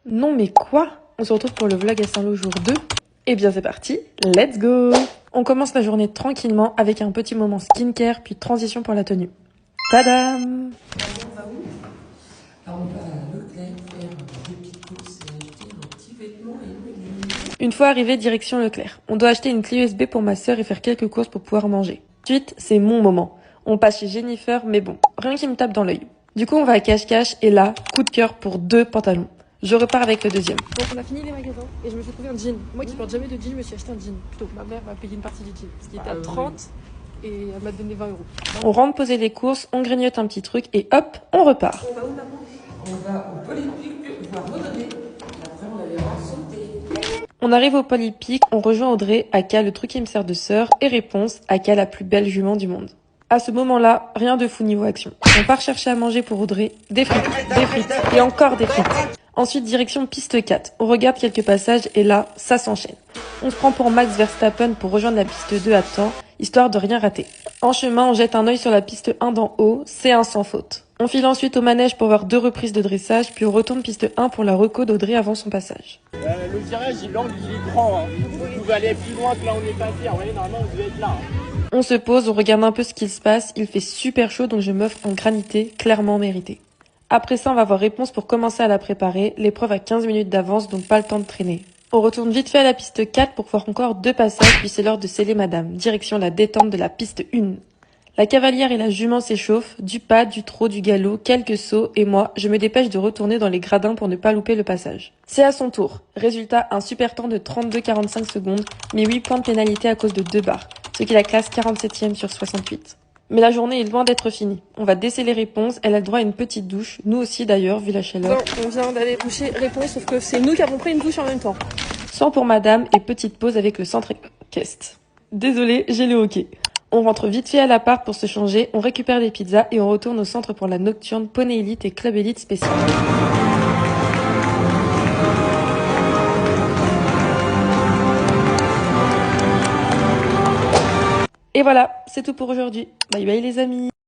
Non mais quoi? On se retrouve pour le vlog à Saint-Lô jour 2. Eh bien c'est parti, let's go! On commence la journée tranquillement avec un petit moment skincare puis transition pour la tenue. Tadam! On va où? Alors on va à Leclerc faire des petites courses et acheter un petit vêtement et une aiguille. Une fois arrivé, direction Leclerc. On doit acheter une clé USB pour ma sœur et faire quelques courses pour pouvoir manger. Ensuite, c'est mon moment. On passe chez Jennifer, mais bon, rien qui me tape dans l'œil. Du coup, on va à cache-cache et là, coup de cœur pour 2 pantalons. Je repars avec le deuxième. Donc on a fini les magasins et je me suis trouvé un jean. Moi qui porte jamais de jean, je me suis acheté un jean. Plutôt, ma mère m'a payé une partie du jean, ce qui était à 30 et elle m'a donné 20 euros. On rentre poser les courses, on grignote un petit truc et hop, on repart. On va où maman? On va au Polypic voir Audrey. Après on va aller voir sauter. On arrive au Polypic, on rejoint Audrey, aka le truc qui me sert de sœur, et réponse, aka la plus belle jument du monde. À ce moment-là, rien de fou niveau action. On part chercher à manger pour Audrey, des frites, et encore des frites. Ensuite, direction piste 4. On regarde quelques passages et là, ça s'enchaîne. On se prend pour Max Verstappen pour rejoindre la piste 2 à temps, histoire de rien rater. En chemin, on jette un œil sur la piste 1 d'en haut, c'est un sans faute. On file ensuite au manège pour voir 2 reprises de dressage, puis on retourne piste 1 pour la reco d'Audrey avant son passage. Le virage, l'angle, il est grand. Hein. Vous pouvez aller plus loin que là on est passé. Vous voyez, normalement, vous devez être là. Hein. On se pose, on regarde un peu ce qu'il se passe. Il fait super chaud, donc je m'offre un granité clairement mérité. Après ça, on va voir réponse pour commencer à la préparer. L'épreuve a 15 minutes d'avance, donc pas le temps de traîner. On retourne vite fait à la piste 4 pour voir encore 2 passages, puis c'est l'heure de sceller madame. Direction la détente de la piste 1. La cavalière et la jument s'échauffent, du pas, du trot, du galop, quelques sauts, et moi, je me dépêche de retourner dans les gradins pour ne pas louper le passage. C'est à son tour. Résultat, un super temps de 32,45 secondes, mais 8 points de pénalité à cause de 2 barres, ce qui la classe 47e sur 68. Mais la journée est loin d'être finie. On va déceler les réponses, elle a le droit à une petite douche, nous aussi d'ailleurs, vu la chaleur. Non, on vient d'aller toucher réponse, sauf que c'est nous qui avons pris une douche en même temps. Sans pour madame et petite pause avec le centre équestre. Désolée, j'ai le hockey. On rentre vite fait à l'appart pour se changer, on récupère des pizzas et on retourne au centre pour la nocturne Poney Elite et Club Elite spécial. Et voilà, c'est tout pour aujourd'hui. Bye bye les amis.